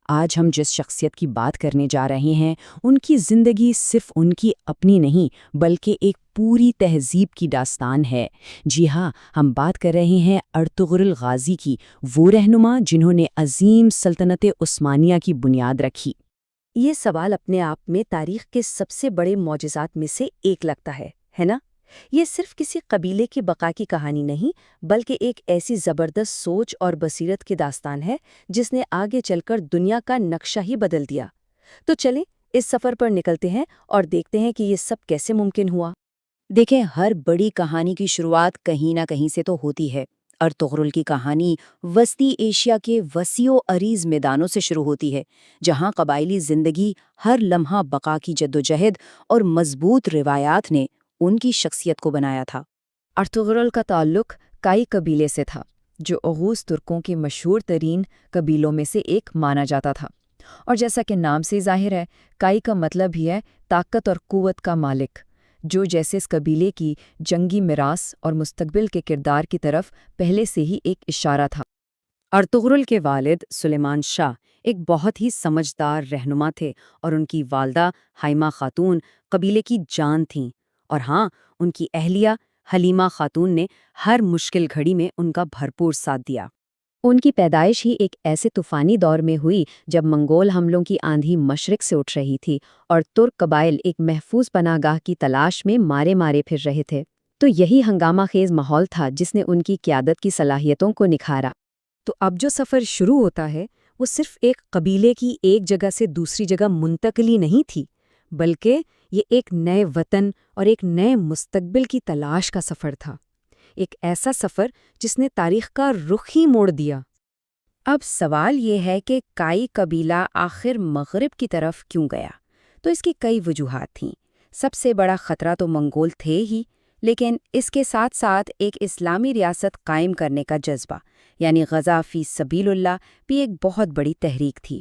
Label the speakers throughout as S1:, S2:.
S1: آج ہم جس شخصیت کی بات کرنے جا رہے ہیں ان کی زندگی صرف ان کی اپنی نہیں بلکہ ایک پوری تہذیب کی داستان ہے۔ جی ہاں، ہم بات کر رہے ہیں ارطغرل غازی کی، وہ رہنما جنہوں نے عظیم سلطنت عثمانیہ کی بنیاد رکھی۔
S2: یہ سوال اپنے آپ میں تاریخ کے سب سے بڑے معجزات میں سے ایک لگتا ہے نا؟ یہ صرف کسی قبیلے کی بقا کی کہانی نہیں، بلکہ ایک ایسی زبردست سوچ اور بصیرت کی داستان ہے جس نے آگے چل کر دنیا کا نقشہ ہی بدل دیا۔ تو چلیں اس سفر پر نکلتے ہیں اور دیکھتے ہیں کہ یہ سب کیسے ممکن ہوا۔
S1: دیکھیں، ہر بڑی کہانی کی شروعات کہیں نہ کہیں سے تو ہوتی ہے۔ ارطغرل کی کہانی وسطی ایشیا کے وسیع و عریض میدانوں سے شروع ہوتی ہے، جہاں قبائلی زندگی، ہر لمحہ بقا کی جدوجہد اور مضبوط روایات نے ان کی شخصیت کو بنایا تھا۔
S2: ارطغرل کا تعلق کائی قبیلے سے تھا، جو اوغوز ترکوں کے مشہور ترین قبیلوں میں سے ایک مانا جاتا تھا، اور جیسا کہ نام سے ظاہر ہے، کائی کا مطلب ہی ہے طاقت اور قوت کا مالک، جو جیسے اس قبیلے کی جنگی میراث اور مستقبل کے کردار کی طرف پہلے سے ہی ایک اشارہ تھا۔
S1: ارطغرل کے والد سلیمان شاہ ایک بہت ہی سمجھدار رہنما تھے، اور ان کی والدہ ہائمہ خاتون قبیلے کی جان تھیں، اور ہاں، ان کی اہلیہ حلیمہ خاتون نے ہر مشکل گھڑی میں ان کا بھرپور ساتھ دیا۔ ان کی پیدائش ہی ایک ایسے طوفانی دور میں ہوئی جب منگول حملوں کی آندھی مشرق سے اٹھ رہی تھی اور ترک قبائل ایک محفوظ پناہ گاہ کی تلاش میں مارے پھر رہے تھے۔ تو یہی ہنگامہ خیز ماحول تھا جس نے ان کی قیادت کی صلاحیتوں کو نکھارا۔
S2: تو اب جو سفر شروع ہوتا ہے وہ صرف ایک قبیلے کی ایک جگہ سے دوسری جگہ منتقلی نہیں تھی، بلکہ یہ ایک نئے وطن اور ایک نئے مستقبل کی تلاش کا سفر تھا، ایک ایسا سفر جس نے تاریخ کا رخ ہی موڑ دیا۔
S1: اب سوال یہ ہے کہ کائی قبیلہ آخر مغرب کی طرف کیوں گیا؟ تو اس کی کئی وجوہات تھیں۔ سب سے بڑا خطرہ تو منگول تھے ہی، لیکن اس کے ساتھ ساتھ ایک اسلامی ریاست قائم کرنے کا جذبہ، یعنی غزا فی سبیل اللہ، بھی ایک بہت بڑی تحریک تھی۔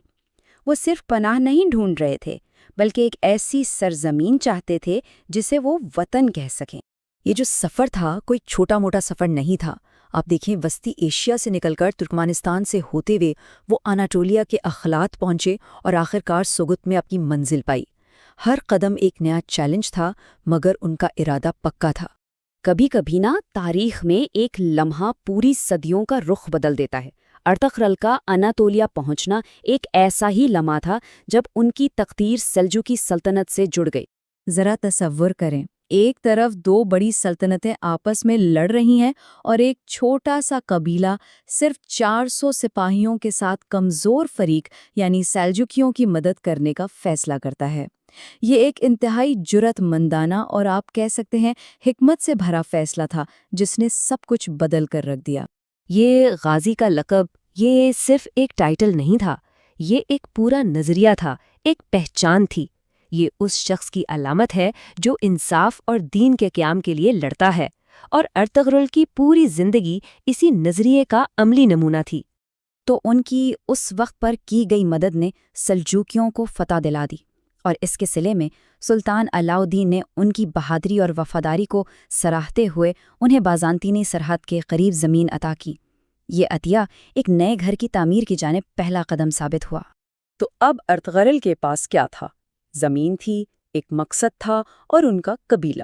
S1: وہ صرف پناہ نہیں ڈھونڈ رہے تھے، بلکہ ایک ایسی سرزمین چاہتے تھے جسے وہ وطن کہہ سکیں۔
S2: یہ جو سفر تھا کوئی چھوٹا موٹا سفر نہیں تھا۔ آپ دیکھیں، وسطی ایشیا سے نکل کر ترکمانستان سے ہوتے ہوئے وہ اناٹولیا کے اخلات پہنچے اور آخرکار سوگت میں اپنی منزل پائی۔ ہر قدم ایک نیا چیلنج تھا، مگر ان کا ارادہ پکا تھا۔
S1: کبھی کبھی تاریخ میں ایک لمحہ پوری صدیوں کا رخ بدل دیتا ہے۔ ارطغرل کا اناطولیہ پہنچنا ایک ایسا ہی لمحہ تھا جب ان کی تقدیر سلجوقی سلطنت سے جڑ گئی۔
S2: ذرا تصور کریں، ایک طرف دو بڑی سلطنتیں آپس میں لڑ رہی ہیں اور ایک چھوٹا سا قبیلہ صرف 400 سپاہیوں کے ساتھ کمزور فریق یعنی سلجوقیوں کی مدد کرنے کا فیصلہ کرتا ہے۔ یہ ایک انتہائی جرأت مندانہ اور آپ کہہ سکتے ہیں حکمت سے بھرا فیصلہ تھا جس نے سب کچھ بدل کر رکھ دیا۔
S1: یہ غازی کا لقب یہ صرف ایک ٹائٹل نہیں تھا، یہ ایک پورا نظریہ تھا، ایک پہچان تھی۔ یہ اس شخص کی علامت ہے جو انصاف اور دین کے قیام کے لیے لڑتا ہے، اور ارطغرل کی پوری زندگی اسی نظریے کا عملی نمونہ تھی۔
S2: تو ان کی اس وقت پر کی گئی مدد نے سلجوقیوں کو فتح دلا دی، اور اس کے صلے میں سلطان علاء الدین نے ان کی بہادری اور وفاداری کو سراہتے ہوئے انہیں بازانطینی سرحد کے قریب زمین عطا کی۔ یہ عطیہ ایک نئے گھر کی تعمیر کی جانب پہلا قدم ثابت ہوا۔
S1: تو اب ارطغرل کے پاس کیا تھا؟ زمین تھی، ایک مقصد تھا، اور ان کا قبیلہ۔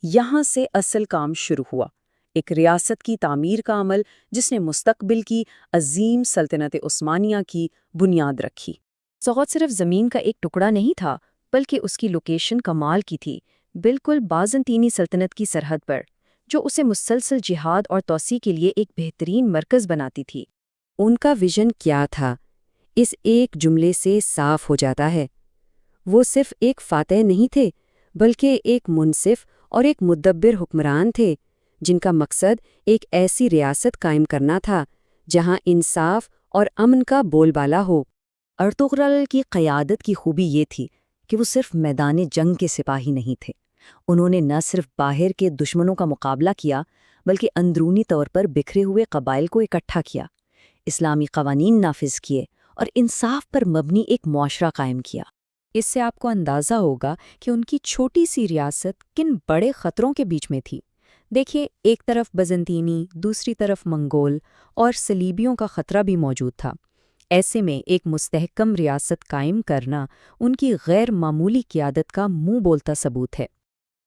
S1: یہاں سے اصل کام شروع ہوا، ایک ریاست کی تعمیر کا عمل جس نے مستقبل کی عظیم سلطنت عثمانیہ کی بنیاد رکھی۔
S2: سوغات صرف زمین کا ایک ٹکڑا نہیں تھا، بلکہ اس کی لوکیشن کمال کی تھی، بالکل بازنطینی سلطنت کی سرحد پر، جو اسے مسلسل جہاد اور توسیع کے لیے ایک بہترین مرکز بناتی تھی۔
S1: ان کا ویژن کیا تھا؟ اس ایک جملے سے صاف ہو جاتا ہے۔ وہ صرف ایک فاتح نہیں تھے، بلکہ ایک منصف اور ایک مدبر حکمران تھے، جن کا مقصد ایک ایسی ریاست قائم کرنا تھا جہاں انصاف اور امن کا بول بالا ہو۔ ارطغرل کی قیادت کی خوبی یہ تھی کہ وہ صرف میدان جنگ کے سپاہی نہیں تھے۔ انہوں نے نہ صرف باہر کے دشمنوں کا مقابلہ کیا، بلکہ اندرونی طور پر بکھرے ہوئے قبائل کو اکٹھا کیا، اسلامی قوانین نافذ کیے اور انصاف پر مبنی ایک معاشرہ قائم کیا۔
S2: اس سے آپ کو اندازہ ہوگا کہ ان کی چھوٹی سی ریاست کن بڑے خطروں کے بیچ میں تھی۔ دیکھیے، ایک طرف بزنطینی، دوسری طرف منگول اور صلیبیوں کا خطرہ بھی موجود تھا۔ ایسے میں ایک مستحکم ریاست قائم کرنا ان کی غیر معمولی قیادت کا منہ بولتا ثبوت ہے۔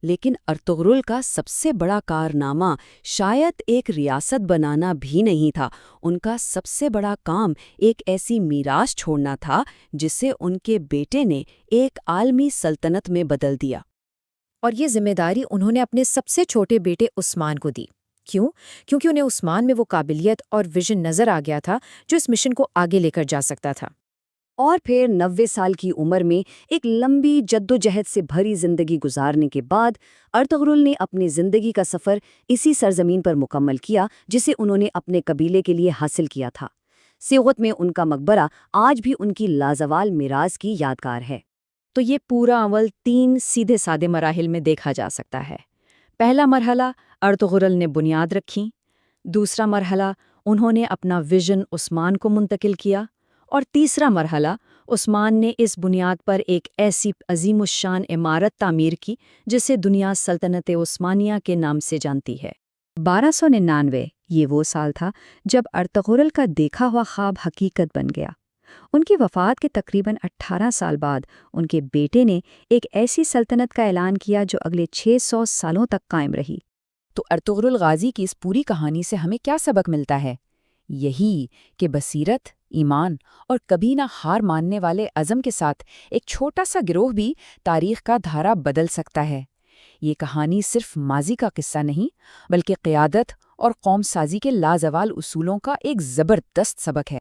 S1: لیکن ارطغرل کا سب سے بڑا کارنامہ شاید ایک ریاست بنانا بھی نہیں تھا، ان کا سب سے بڑا کام ایک ایسی میراث چھوڑنا تھا جسے ان کے بیٹے نے ایک عالمی سلطنت میں بدل دیا۔
S3: اور یہ ذمہ داری انہوں نے اپنے سب سے چھوٹے بیٹے عثمان کو دی۔ کیوں؟ کیونکہ انہیں عثمان میں وہ قابلیت اور ویژن نظر آ گیا تھا جو اس مشن کو آگے لے کر جا سکتا تھا۔
S1: اور پھر 90 سال کی عمر میں ایک لمبی جدوجہد سے بھری زندگی گزارنے کے بعد ارطغرل نے اپنی زندگی کا سفر اسی سرزمین پر مکمل کیا جسے انہوں نے اپنے قبیلے کے لیے حاصل کیا تھا۔ سیغوت میں ان کا مقبرہ آج بھی ان کی لازوال میراث کی یادگار ہے۔
S2: تو یہ پورا عمل 3 سیدھے سادے مراحل میں دیکھا جا سکتا ہے۔ پہلا مرحلہ ارطغرل نے بنیاد رکھی، دوسرا مرحلہ انہوں نے اپنا ویژن عثمان کو منتقل کیا، اور تیسرا مرحلہ عثمان نے اس بنیاد پر ایک ایسی عظیم الشان عمارت تعمیر کی جسے دنیا سلطنت عثمانیہ کے نام سے جانتی ہے۔
S1: 1299 یہ وہ سال تھا جب ارطغرل کا دیکھا ہوا خواب حقیقت بن گیا۔ ان کی وفات کے تقریباً 18 سال بعد ان کے بیٹے نے ایک ایسی سلطنت کا اعلان کیا جو اگلے 600 سالوں تک قائم رہی۔
S2: تو ارطغرل غازی کی اس پوری کہانی سے ہمیں کیا سبق ملتا ہے؟ یہی کہ بصیرت، ایمان اور کبھی نہ ہار ماننے والے عزم کے ساتھ ایک چھوٹا سا گروہ بھی تاریخ کا دھارا بدل سکتا ہے۔ یہ کہانی صرف ماضی کا قصہ نہیں بلکہ قیادت اور قوم سازی کے لازوال اصولوں کا ایک زبردست سبق ہے۔